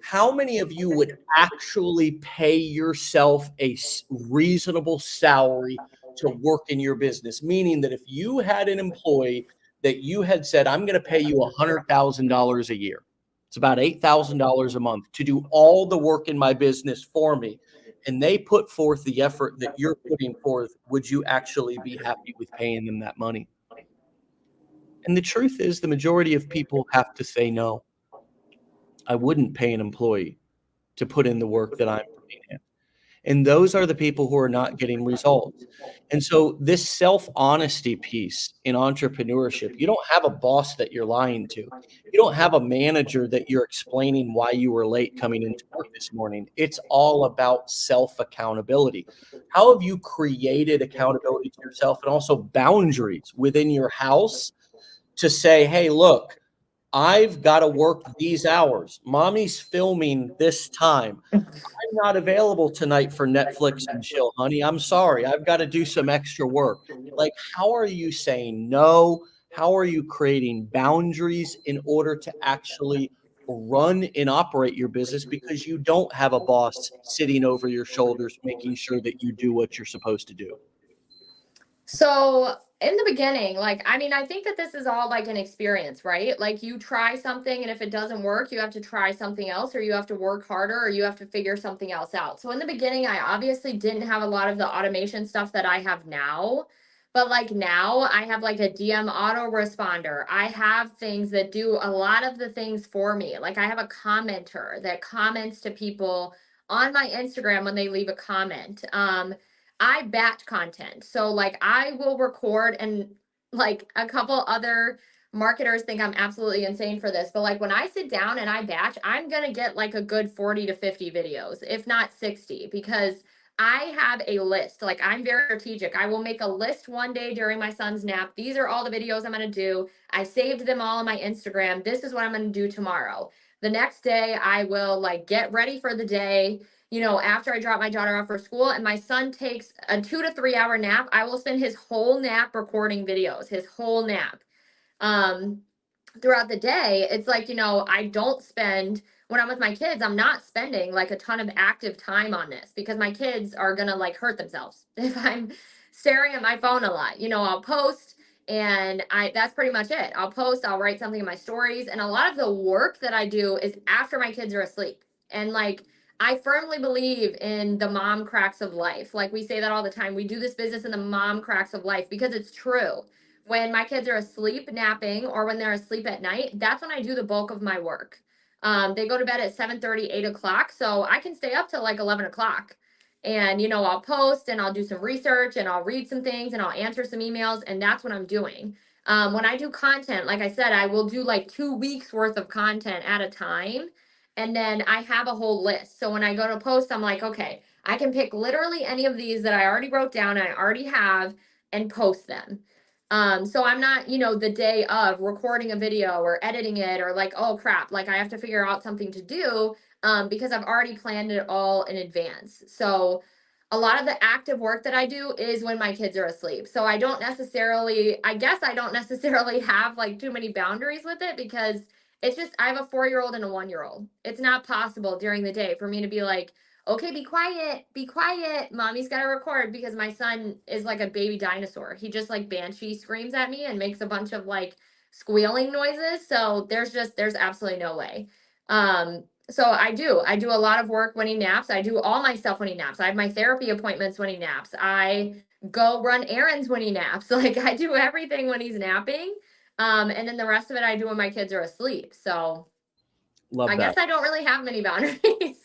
how many of you would actually pay yourself a reasonable salary to work in your business? Meaning that if you had an employee that you had said, I'm going to pay you $100,000 a year, it's about $8,000 a month to do all the work in my business for me, and they put forth the effort that you're putting forth, would you actually be happy with paying them that money? And the truth is, the majority of people have to say no. I wouldn't pay an employee to put in the work that I'm putting in. And those are the people who are not getting results. And so this self-honesty piece in entrepreneurship, you don't have a boss that you're lying to. You don't have a manager that you're explaining why you were late coming into work this morning. It's all about self-accountability. How have you created accountability to yourself and also boundaries within your house to say, hey, look, I've got to work these hours. Mommy's filming this time. I'm not available tonight for Netflix and chill, honey. I'm sorry. I've got to do some extra work. Like, how are you saying no? How are you creating boundaries in order to actually run and operate your business, because you don't have a boss sitting over your shoulders making sure that you do what you're supposed to do? So in the beginning, like, I mean, I think that this is all like an experience, right? Like, you try something, and if it doesn't work, you have to try something else, or you have to work harder, or you have to figure something else out. So in the beginning, I obviously didn't have a lot of the automation stuff that I have now. But like now, I have like a DM autoresponder. I have things that do a lot of the things for me. Like, I have a commenter that comments to people on my Instagram when they leave a comment. I batch content. So like I will record, and like a couple other marketers think I'm absolutely insane for this, but like when I sit down and I batch, I'm going to get like a good 40 to 50 videos, if not 60, because I have a list. Like, I'm very strategic. I will make a list one day during my son's nap. These are all the videos I'm going to do. I saved them all on my Instagram. This is what I'm going to do tomorrow. The next day I will like get ready for the day, after I drop my daughter off for school and my son takes a 2 to 3 hour nap. I will spend his whole nap recording videos, his whole nap. Um, Throughout the day, it's like, I don't spend, when I'm with my kids, I'm not spending like a ton of active time on this, because my kids are going to like hurt themselves if I'm staring at my phone a lot. I'll post, and that's pretty much it. I'll post, I'll write something in my stories, and a lot of the work that I do is after my kids are asleep. And like, I firmly believe in the mom cracks of life. Like, we say that all the time. We do this business in the mom cracks of life because it's true. When my kids are asleep napping, or when they're asleep at night, that's when I do the bulk of my work. They go to bed at 7:30, 8 o'clock, so I can stay up till like 11 o'clock. And I'll post, and I'll do some research, and I'll read some things, and I'll answer some emails, and that's what I'm doing. When I do content, like I said, I will do like 2 weeks worth of content at a time, and then I have a whole list. So when I go to post, I'm like, okay, I can pick literally any of these that I already wrote down, I already have, and post them. So I'm not, the day of recording a video or editing it, or like, oh crap, like I have to figure out something to do, because I've already planned it all in advance. So a lot of the active work that I do is when my kids are asleep. So I guess I don't necessarily have like too many boundaries with it, because it's just, I have a 4-year-old and a 1-year-old. It's not possible during the day for me to be like, okay, be quiet. Mommy's got to record, because my son is like a baby dinosaur. He just like banshee screams at me and makes a bunch of like squealing noises. So there's absolutely no way. So I do a lot of work when he naps. I do all my stuff when he naps. I have my therapy appointments when he naps. I go run errands when he naps. Like I do everything when he's napping. And then the rest of it I do when my kids are asleep. So Love I that. guess I don't really have many boundaries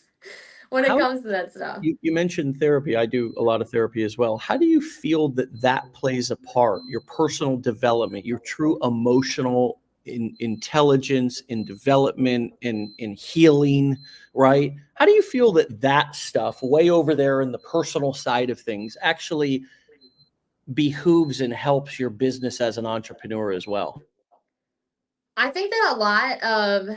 when it How comes to that stuff. you mentioned therapy. I do a lot of therapy as well. How do you feel that that plays a part, your personal development, your true emotional intelligence in development, in healing, right? How do you feel that that stuff way over there in the personal side of things actually behooves and helps your business as an entrepreneur as well? I think that a lot of,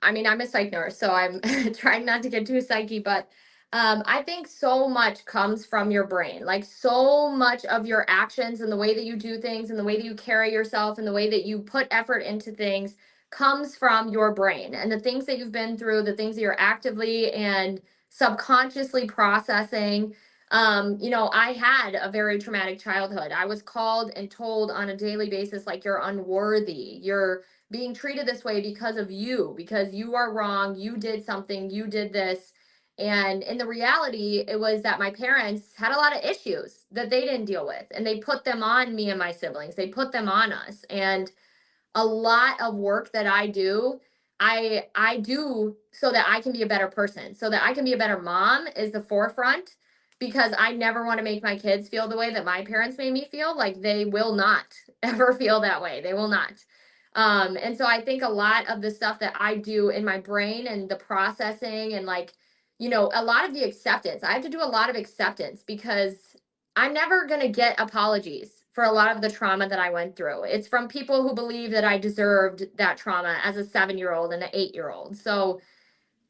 I mean, I'm a psych nurse, so I'm trying not to get too psyche, but I think so much comes from your brain. Like so much of your actions and the way that you do things and the way that you carry yourself and the way that you put effort into things comes from your brain. And the things that you've been through, the things that you're actively and subconsciously processing. I had a very traumatic childhood. I was called and told on a daily basis, like, you're unworthy. You're being treated this way because you are wrong, you did something, you did this. And in the reality, it was that my parents had a lot of issues that they didn't deal with, and they put them on me and my siblings. They put them on us. And a lot of work that I do, I do so that I can be a better person, so that I can be a better mom is the forefront, because I never want to make my kids feel the way that my parents made me feel. Like they will not ever feel that way. They will not. And so I think a lot of the stuff that I do in my brain and the processing and, like, a lot of the acceptance, I have to do a lot of acceptance because I'm never going to get apologies for a lot of the trauma that I went through. It's from people who believe that I deserved that trauma as a 7-year-old and an 8-year-old. So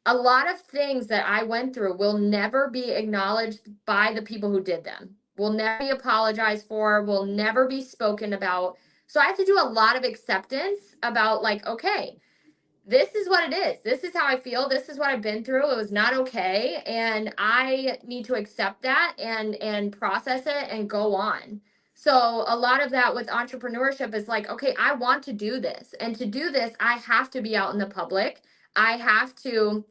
a lot of things that I went through will never be acknowledged by the people who did them, will never be apologized for, will never be spoken about. So I have to do a lot of acceptance about, like, okay, this is what it is. This is how I feel. This is what I've been through. It was not okay. And I need to accept that and process it and go on. So a lot of that with entrepreneurship is like, okay, I want to do this. And to do this, I have to be out in the public. I have to,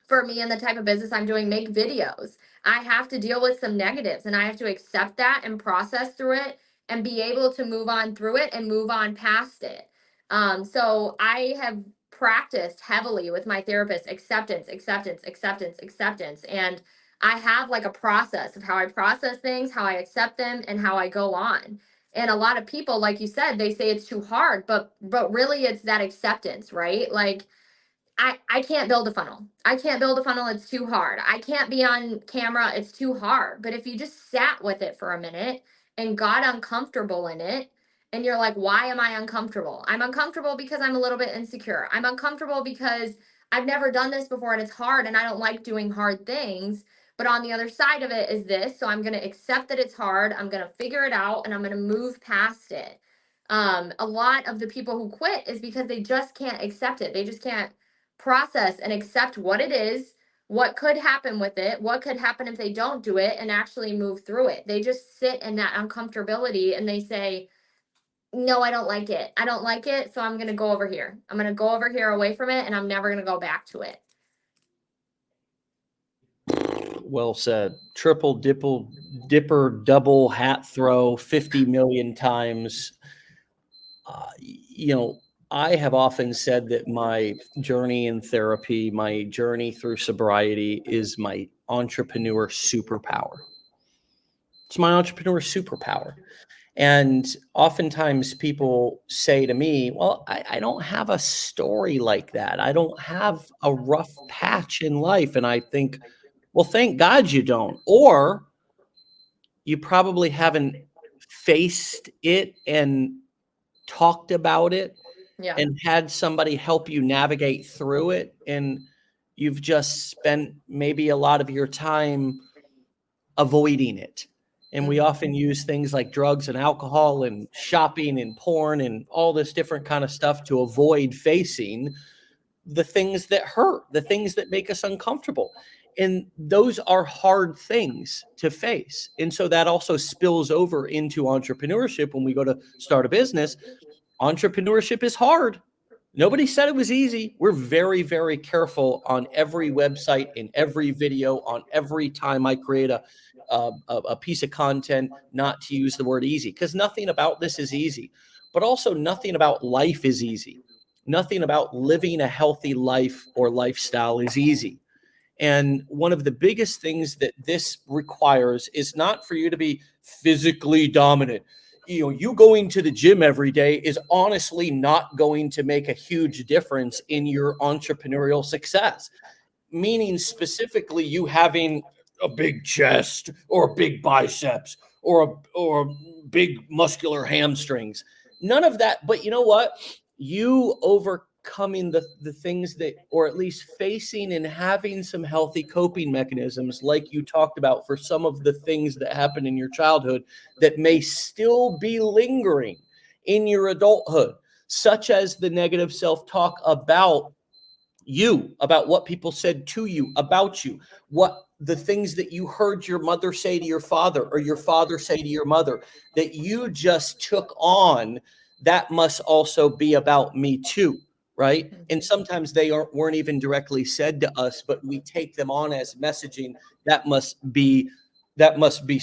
for me and the type of business I'm doing, make videos. I have to deal with some negatives and I have to accept that and process through it and be able to move on through it and move on past it. So I have practiced heavily with my therapist acceptance, acceptance, acceptance, acceptance. And I have like a process of how I process things, how I accept them, and how I go on. And a lot of people, like you said, they say it's too hard, but really it's that acceptance, right? Like I can't build a funnel. I can't build a funnel. It's too hard. I can't be on camera. It's too hard. But if you just sat with it for a minute and got uncomfortable in it, and you're like, why am I uncomfortable? I'm uncomfortable because I'm a little bit insecure. I'm uncomfortable because I've never done this before and it's hard and I don't like doing hard things. But on the other side of it is this. So I'm going to accept that it's hard. I'm going to figure it out and I'm going to move past it. A lot of the people who quit is because they just can't accept it. They just can't process and accept what it is, what could happen with it, what could happen if they don't do it, and actually move through it. They just sit in that uncomfortability and they say, no, I don't like it. I don't like it. So I'm going to go over here. I'm going to go over here away from it and I'm never going to go back to it. Well said. Triple dipper, double hat throw 50 million times. I have often said that my journey in therapy, my journey through sobriety is my entrepreneur superpower. It's my entrepreneur superpower. And oftentimes people say to me, well, I don't have a story like that. I don't have a rough patch in life. And I think, well, thank God you don't. Or you probably haven't faced it and talked about it Yeah. and had somebody help you navigate through it. And you've just spent maybe a lot of your time avoiding it. And we Mm-hmm. often use things like drugs and alcohol and shopping and porn and all this different kind of stuff to avoid facing the things that hurt, the things that make us uncomfortable. And those are hard things to face. And so that also spills over into entrepreneurship. When we go to start a business, entrepreneurship is hard. Nobody said it was easy. We're very, very careful on every website, in every video, on every time I create a piece of content, not to use the word easy, because nothing about this is easy, but also nothing about life is easy. Nothing about living a healthy life or lifestyle is easy. And one of the biggest things that this requires is not for you to be physically dominant. You know, you going to the gym every day is honestly not going to make a huge difference in your entrepreneurial success, meaning specifically you having a big chest or big biceps or big muscular hamstrings. None of that. But you know what? You overcoming the things that, or at least facing and having some healthy coping mechanisms, like you talked about, for some of the things that happened in your childhood that may still be lingering in your adulthood, such as the negative self-talk about you, about what people said to you about you, what the things that you heard your mother say to your father or your father say to your mother that you just took on. That must also be about me too, right? And Mhm. sometimes they weren't even directly said to us, but we take them on as messaging. that must be that must be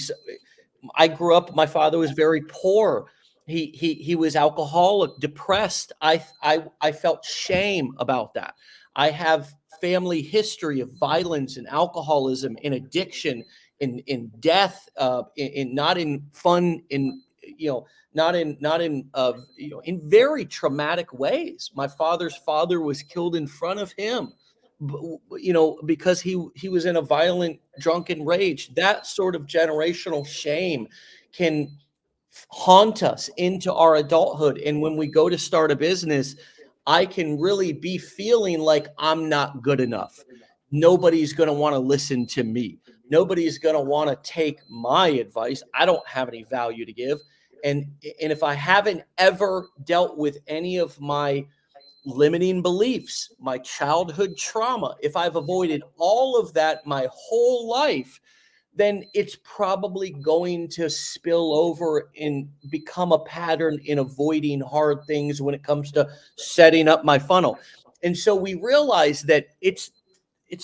I grew up, my father was very poor. He was alcoholic, depressed. I felt shame about that. I have family history of violence and alcoholism and addiction, in death, in not in fun, in in very traumatic ways. My father's father was killed in front of him, because he was in a violent drunken rage. That sort of generational shame can haunt us into our adulthood. And when we go to start a business, I can really be feeling like I'm not good enough. Nobody's going to want to listen to me. Nobody's going to want to take my advice. I don't have any value to give. And if I haven't ever dealt with any of my limiting beliefs, my childhood trauma, if I've avoided all of that my whole life, then it's probably going to spill over and become a pattern in avoiding hard things when it comes to setting up my funnel. And so we realize that it's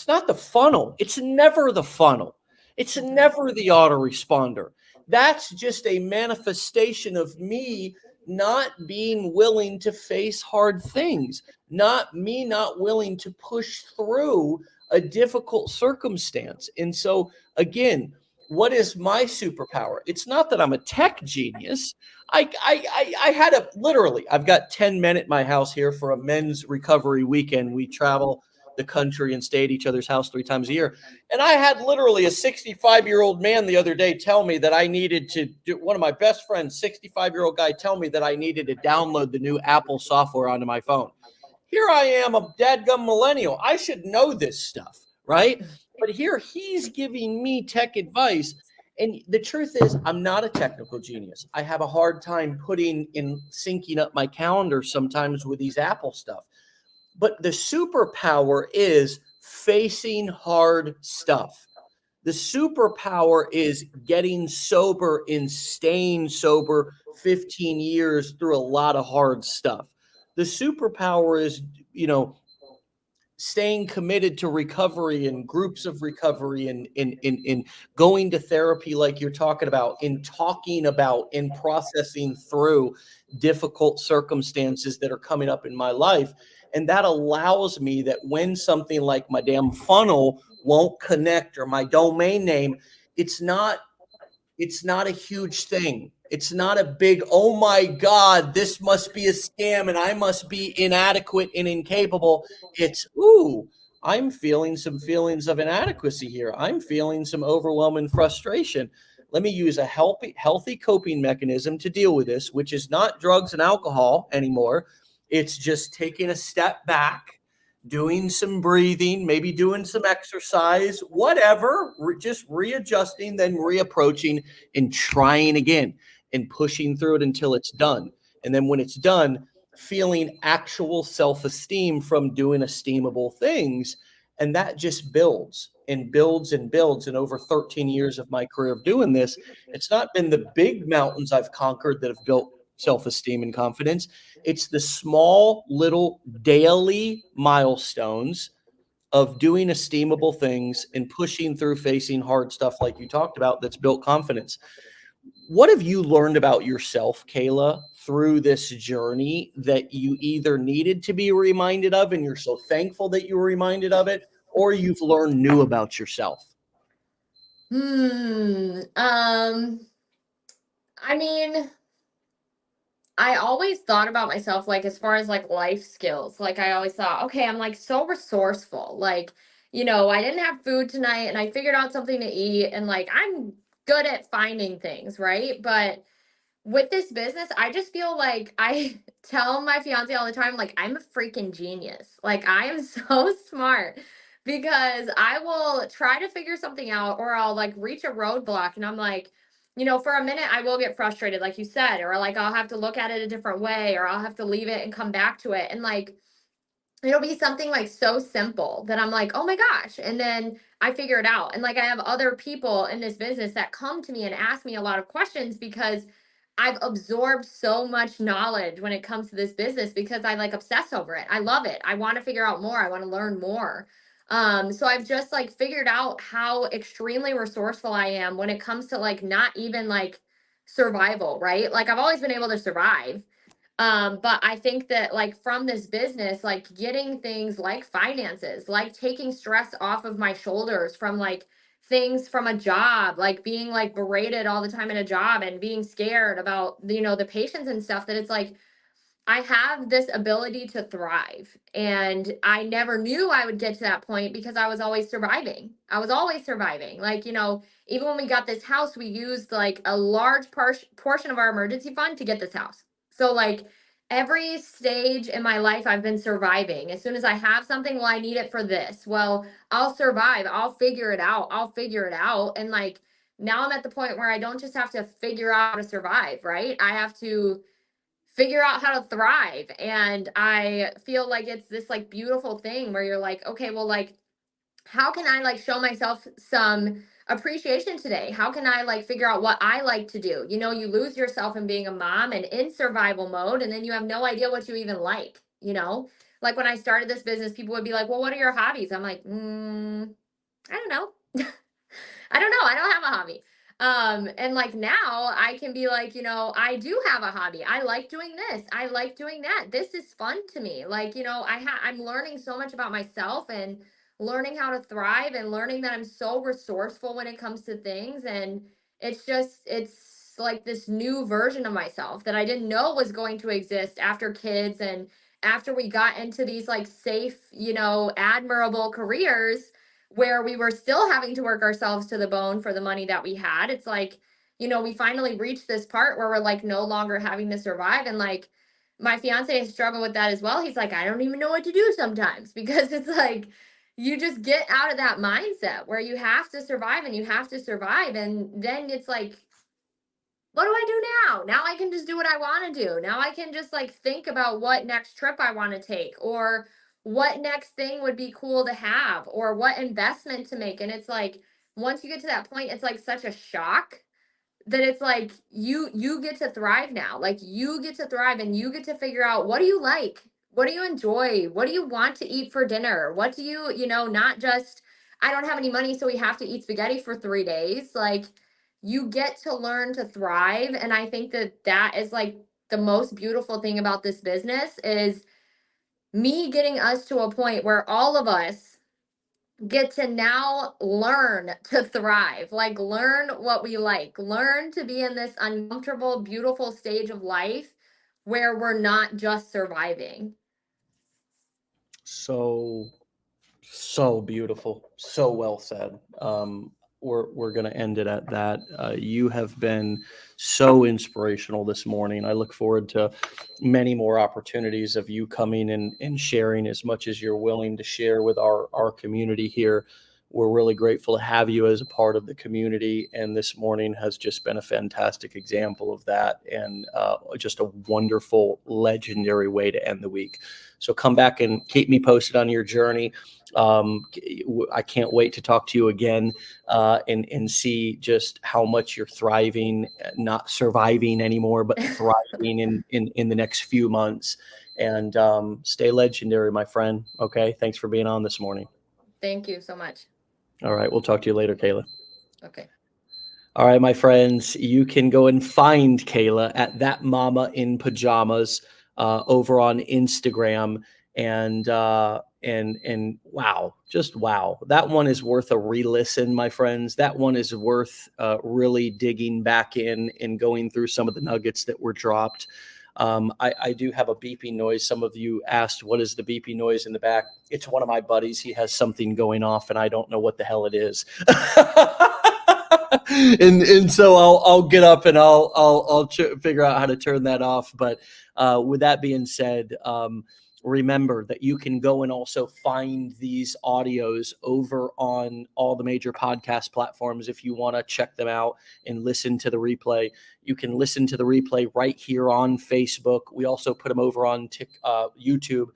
not the funnel. It's never the funnel. It's Mhm. never the autoresponder. That's just a manifestation of me not being willing to face hard things, not willing to push through a difficult circumstance. And so again, what is my superpower? It's not that I'm a tech genius. I had a literally, I've got 10 men at my house here for a men's recovery weekend. We travel the country and stay at each other's house 3 times a year. And I had literally a 65-year-old man the other day tell me that I needed to do, one of my best friends, 65-year-old guy, tell me that I needed to download the new Apple software onto my phone. Here I am, a dadgum millennial. I should know this stuff, right? But here he's giving me tech advice. And the truth is, I'm not a technical genius. I have a hard time putting in syncing up my calendar sometimes with these Apple stuff. But the superpower is facing hard stuff. The superpower is getting sober and staying sober 15 years through a lot of hard stuff. The superpower is, you know, staying committed to recovery and groups of recovery, and in going to therapy like you're talking about, in talking about and processing through difficult circumstances that are coming up in my life. And that allows me that when something like my damn funnel won't connect or my domain name, it's not it's not a huge thing. It's not a big, oh my God, this must be a scam and I must be inadequate and incapable. It's, ooh, I'm feeling some feelings of inadequacy here. I'm feeling some overwhelming frustration. Let me use a healthy coping mechanism to deal with this, which is not drugs and alcohol anymore. It's just taking a step back, doing some breathing, maybe doing some exercise, whatever, just readjusting, then reapproaching and trying again and pushing through it until it's done. And then when it's done, feeling actual self esteem from doing esteemable things. And that just builds and builds and builds. And over 13 years of my career of doing this, it's not been the big mountains I've conquered that have built self-esteem and confidence. It's the small little daily milestones of doing esteemable things and pushing through facing hard stuff like you talked about that's built confidence. What have you learned about yourself, Kayla, through this journey that you either needed to be reminded of and you're so thankful that you were reminded of it, or you've learned new about yourself? I mean, I always thought about myself like as far as like life skills. Like I always thought, okay, I'm like so resourceful. Like, I didn't have food tonight and I figured out something to eat and like I'm good at finding things, right? But with this business, I just feel like I tell my fiance all the time, like, I'm a freaking genius. Like, I am so smart because I will try to figure something out or I'll like reach a roadblock and I'm like, for a minute, I will get frustrated, like you said, or like I'll have to look at it a different way or I'll have to leave it and come back to it. And like, it'll be something like so simple that I'm like, oh my gosh. And then I figure it out. And like I have other people in this business that come to me and ask me a lot of questions because I've absorbed so much knowledge when it comes to this business because I like obsess over it. I love it. I want to figure out more. I want to learn more. So I've just like figured out how extremely resourceful I am when it comes to like not even like survival, right? Like I've always been able to survive, but I think that like from this business, like getting things like finances, like taking stress off of my shoulders from like things from a job, like being like berated all the time in a job and being scared about, the patients and stuff, that it's like I have this ability to thrive. And I never knew I would get to that point because I was always surviving. I was always surviving. Like, even when we got this house, we used like a large portion of our emergency fund to get this house. So, like, every stage in my life, I've been surviving. As soon as I have something, well, I need it for this. Well, I'll survive. I'll figure it out. I'll figure it out. And like, now I'm at the point where I don't just have to figure out how to survive, right? I have to figure out how to thrive. And I feel like it's this like beautiful thing where you're like, okay, well, like, how can I like show myself some appreciation today? How can I like figure out what I like to do? You lose yourself in being a mom and in survival mode, and then you have no idea what you even like. Like when I started this business, people would be like, well, what are your hobbies? I'm like, I don't know. I don't know. I don't have a hobby. And like now I can be like, I do have a hobby. I like doing this. I like doing that. This is fun to me. Like, I'm learning so much about myself and learning how to thrive and learning that I'm so resourceful when it comes to things. And it's like this new version of myself that I didn't know was going to exist after kids and after we got into these like safe, admirable careers where we were still having to work ourselves to the bone for the money that we had. It's like, we finally reached this part where we're like no longer having to survive. And like my fiance has struggled with that as well. He's like, I don't even know what to do sometimes because it's like you just get out of that mindset where you have to survive and you have to survive. And then it's like, what do I do now? Now I can just do what I want to do. Now I can just like think about what next trip I want to take or what next thing would be cool to have or what investment to make. And it's like once you get to that point, it's like such a shock that it's like you get to thrive now. Like you get to thrive and you get to figure out what do you like? What do you enjoy? What do you want to eat for dinner? What do not just I don't have any money so we have to eat spaghetti for 3 days. Like you get to learn to thrive, and I think that that is like the most beautiful thing about this business is me getting us to a point where all of us get to now learn to thrive, like learn what we like, learn to be in this uncomfortable, beautiful stage of life where we're not just surviving. So beautiful, so well said. We're going to end it at that. You have been so inspirational this morning. I look forward to many more opportunities of you coming and sharing as much as you're willing to share with our community here. We're really grateful to have you as a part of the community. And this morning has just been a fantastic example of that, and just a wonderful, legendary way to end the week. So come back and keep me posted on your journey. I can't wait to talk to you again, and see just how much you're thriving, not surviving anymore, but thriving in the next few months. And stay legendary, my friend. Okay. Thanks for being on this morning. Thank you so much. All right. We'll talk to you later, Kayla. Okay. All right, my friends, you can go and find Kayla at That Mama in Pajamas over on Instagram. And wow, just wow. That one is worth a re-listen, my friends. That one is worth really digging back in and going through some of the nuggets that were dropped. I do have a beeping noise. Some of you asked, what is the beeping noise in the back? It's one of my buddies. He has something going off and I don't know what the hell it is. and so I'll get up and I'll figure out how to turn that off. But with that being said, remember that you can go and also find these audios over on all the major podcast platforms. If you want to check them out and listen to the replay, you can listen to the replay right here on Facebook. We also put them over on YouTube.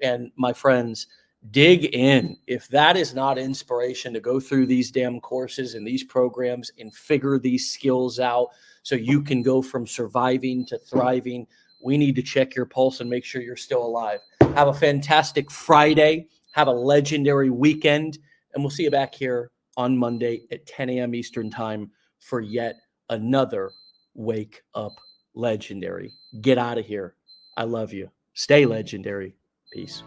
And my friends, dig in. If that is not inspiration to go through these damn courses and these programs and figure these skills out so you can go from surviving to thriving, we need to check your pulse and make sure you're still alive. Have a fantastic Friday. Have a legendary weekend. And we'll see you back here on Monday at 10 a.m. Eastern time for yet another Wake Up Legendary. Get out of here. I love you. Stay legendary. Peace.